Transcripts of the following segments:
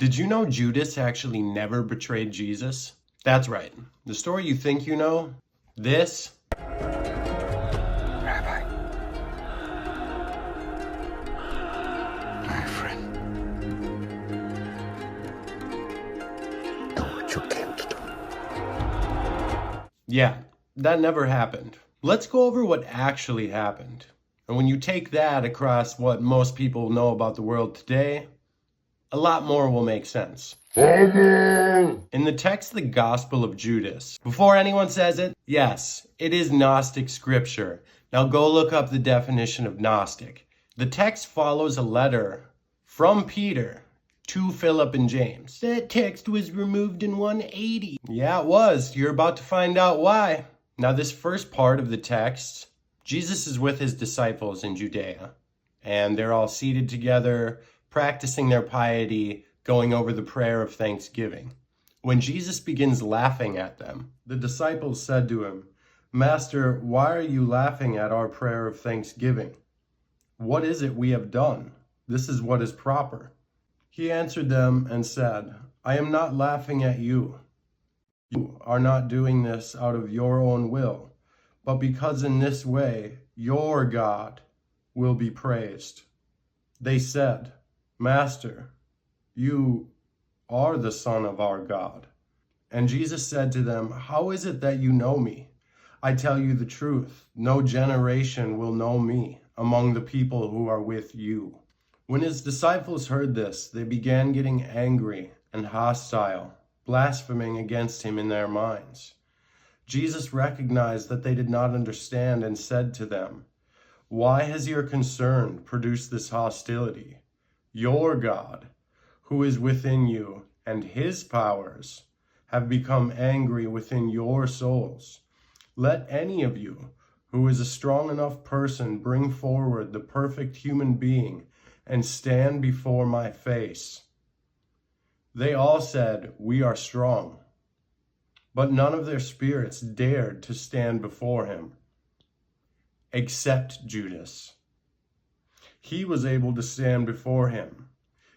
Did you know Judas actually never betrayed Jesus? That's right. The story you think you know, this Rabbi, my friend, do what you came to do. yeah, that never happened. Let's go over what actually happened. And when you take that across what most people know about the world today, a lot more will make sense. In the text, the Gospel of Judas, before anyone says it, yes, it is Gnostic scripture. Now go look up the definition of Gnostic. The text follows a letter from Peter to Philip and James. That text was removed in 180. Yeah, it was. You're about to find out why. Now, this first part of the text, Jesus is with his disciples in Judea, and they're all seated together, practicing their piety, going over the prayer of thanksgiving. When Jesus begins laughing at them, the disciples said to him, "Master, why are you laughing at our prayer of thanksgiving? What is it we have done? This is what is proper." He answered them and said, "I am not laughing at you. You are not doing this out of your own will, but because in this way your God will be praised." They said, "Master, you are the Son of our God." And Jesus said to them, "How is it that you know me? I tell you the truth, no generation will know me among the people who are with you." When his disciples heard this, they began getting angry and hostile, blaspheming against him in their minds. Jesus recognized that they did not understand and said to them, "Why has your concern produced this hostility? Your God, who is within you, and his powers have become angry within your souls. Let any of you who is a strong enough person bring forward the perfect human being and stand before my face." They all said, "We are strong." But none of their spirits dared to stand before him, except Judas. He was able to stand before him,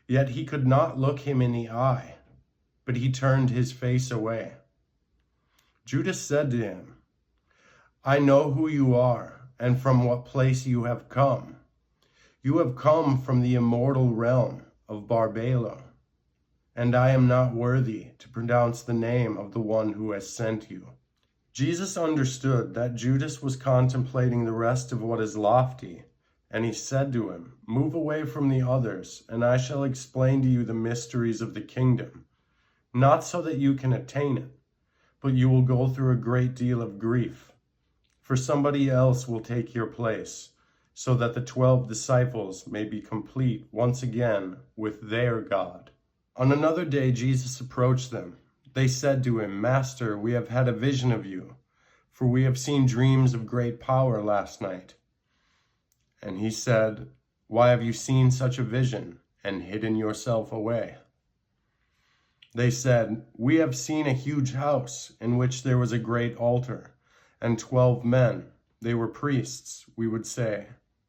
yet he could not look him in the eye, but he turned his face away. Judas said to him, "I know who you are and from what place you have come. You have come from the immortal realm of Barbelo, and I am not worthy to pronounce the name of the one who has sent you." Jesus understood that Judas was contemplating the rest of what is lofty, and he said to him, "Move away from the others, and I shall explain to you the mysteries of the kingdom, not so that you can attain it, but you will go through a great deal of grief, for somebody else will take your place, so that the 12 disciples may be complete once again with their God." On another day, Jesus approached them. They said to him, "Master, we have had a vision of you, for we have seen dreams of great power last night." And he said, "Why have you seen such a vision and hidden yourself away?" They said, "We have seen a huge house in which there was a great altar, and 12 men, they were priests, we would say,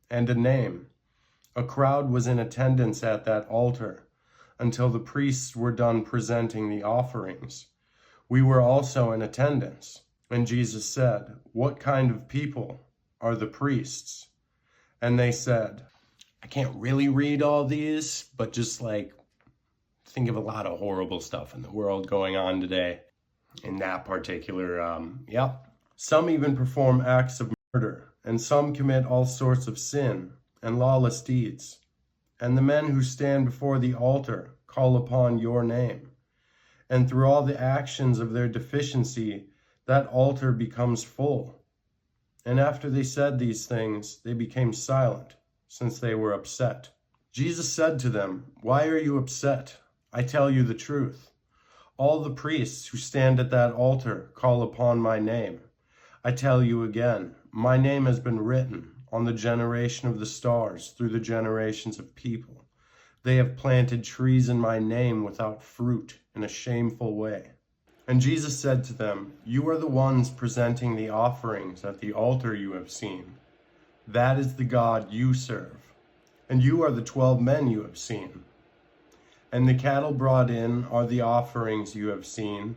and a name. A crowd was in attendance at that altar until the priests were done presenting the offerings. We were also in attendance." And Jesus said, "What kind of people are the priests?" And they said, I can't really read all these, but just think of a lot of horrible stuff in the world going on today. In that particular, Some even perform acts of murder, and some commit all sorts of sin and lawless deeds. And the men who stand before the altar call upon your name. And through all the actions of their deficiency, that altar becomes full. And after they said these things, they became silent, since they were upset. Jesus said to them, "Why are you upset? I tell you the truth. All the priests who stand at that altar call upon my name. I tell you again, my name has been written on the generation of the stars through the generations of people. They have planted trees in my name without fruit in a shameful way." And Jesus said to them, "You are the ones presenting the offerings at the altar you have seen. That is the God you serve. And you are the 12 men you have seen. and the cattle brought in are the offerings you have seen.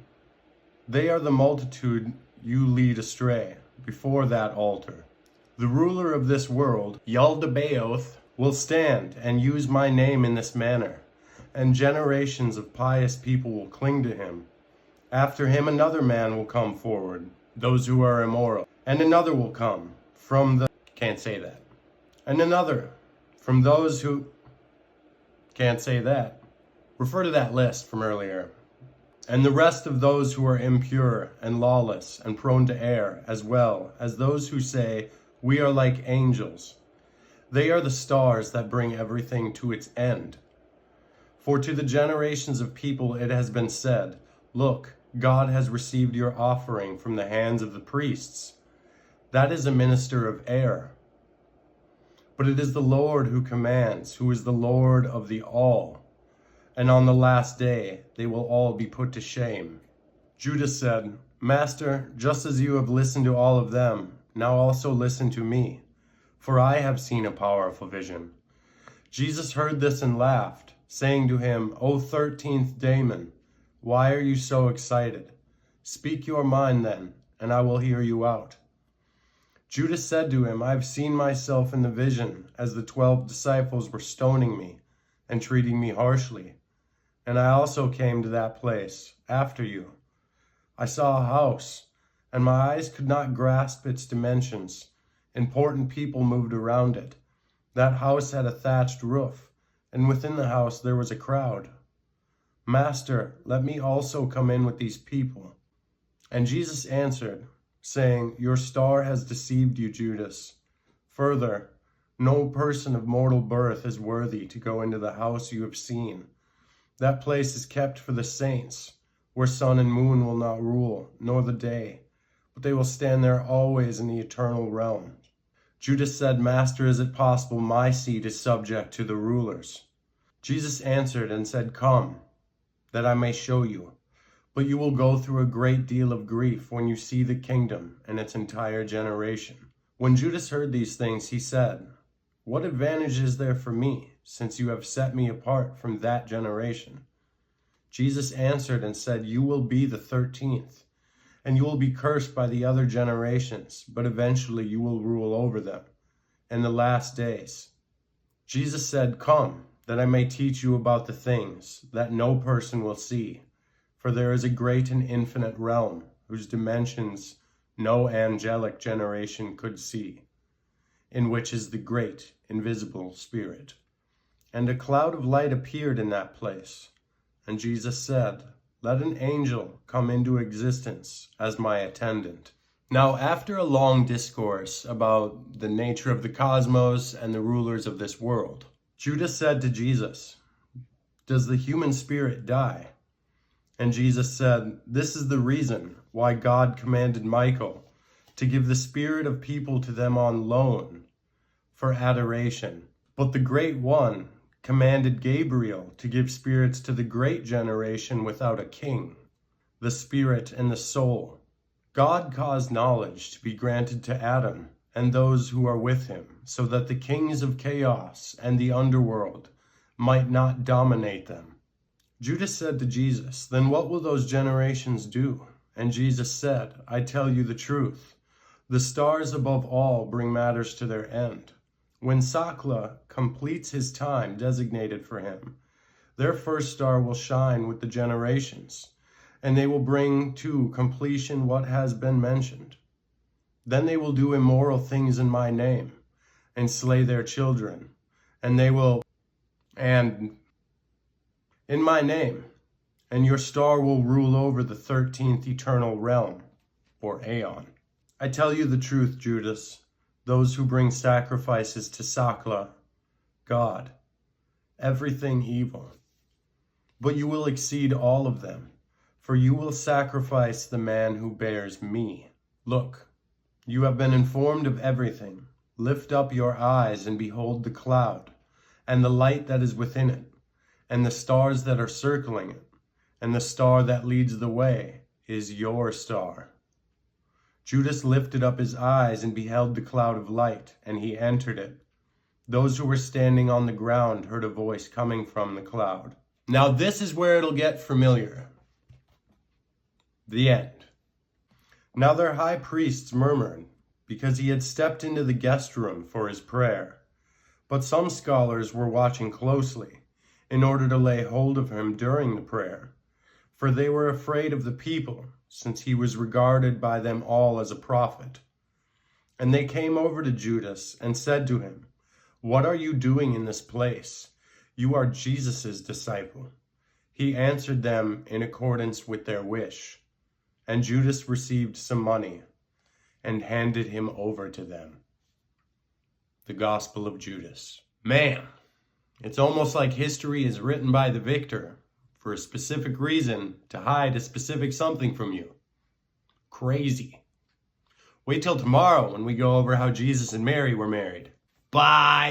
They are the multitude you lead astray before that altar. The ruler of this world, Yaldabaoth, will stand and use my name in this manner, and generations of pious people will cling to him. After him another man will come forward, those who are immoral, and another will come from the... Can't say that. And another from those who... Can't say that. Refer to that list from earlier. And the rest of those who are impure and lawless and prone to err, as well as those who say, we are like angels. They are the stars that bring everything to its end. For to the generations of people it has been said, look, God has received your offering from the hands of the priests. That is a minister of error. But it is the Lord who commands, who is the Lord of the all. And on the last day they will all be put to shame. Judas said, Master, just as you have listened to all of them, now also listen to me, for I have seen a powerful vision. Jesus heard this and laughed, saying to him, O 13th Damon, why are you so excited? Speak your mind then, and I will hear you out. Judas said to him, I have seen myself in the vision as the 12 disciples were stoning me and treating me harshly. And I also came to that place after you. I saw a house, and my eyes could not grasp its dimensions. Important people moved around it. That house had a thatched roof, and within the house there was a crowd. Master, let me also come in with these people. And Jesus answered, saying, Your star has deceived you, Judas. Further, no person of mortal birth is worthy to go into the house you have seen. That place is kept for the saints, where sun and moon will not rule, nor the day, but they will stand there always in the eternal realm. Judas said, Master, is it possible my seat is subject to the rulers? Jesus answered and said, Come, that I may show you. But you will go through a great deal of grief when you see the kingdom and its entire generation. When Judas heard these things, he said, What advantage is there for me, since you have set me apart from that generation? Jesus answered and said, You will be the 13th, and you will be cursed by the other generations, but eventually you will rule over them in the last days. Jesus said, Come, that I may teach you about the things that no person will see. For there is a great and infinite realm, whose dimensions no angelic generation could see, in which is the great invisible Spirit. And a cloud of light appeared in that place. And Jesus said, Let an angel come into existence as my attendant. Now, after a long discourse about the nature of the cosmos and the rulers of this world, Judas said to Jesus, Does the human spirit die? And Jesus said, This is the reason why God commanded Michael to give the spirit of people to them on loan for adoration. But the Great One commanded Gabriel to give spirits to the great generation without a king, the spirit and the soul. God caused knowledge to be granted to Adam and those who are with him, so that the kings of chaos and the underworld might not dominate them. Judas said to Jesus, Then what will those generations do? And Jesus said, I tell you the truth. The stars above all bring matters to their end. When Sakla completes his time designated for him, their first star will shine with the generations, and they will bring to completion what has been mentioned. Then they will do immoral things in my name, and slay their children, and in my name, and your star will rule over the 13th eternal realm, or aeon. I tell you the truth, Judas, those who bring sacrifices to Sakla, God, everything evil. But you will exceed all of them, for you will sacrifice the man who bears me. Look, you have been informed of everything. Lift up your eyes and behold the cloud, and the light that is within it, and the stars that are circling it, and the star that leads the way is your star. Judas lifted up his eyes and beheld the cloud of light, and he entered it. Those who were standing on the ground heard a voice coming from the cloud. Now this is where it'll get familiar. The end. Now their high priests murmured, because he had stepped into the guest room for his prayer. But some scholars were watching closely, in order to lay hold of him during the prayer, for they were afraid of the people, since he was regarded by them all as a prophet. And they came over to Judas and said to him, "What are you doing in this place? You are Jesus' disciple." He answered them in accordance with their wish. And Judas received some money and handed him over to them. The Gospel of Judas. Man, it's almost like history is written by the victor for a specific reason to hide a specific something from you. Crazy. Wait till tomorrow when we go over how Jesus and Mary were married. Bye.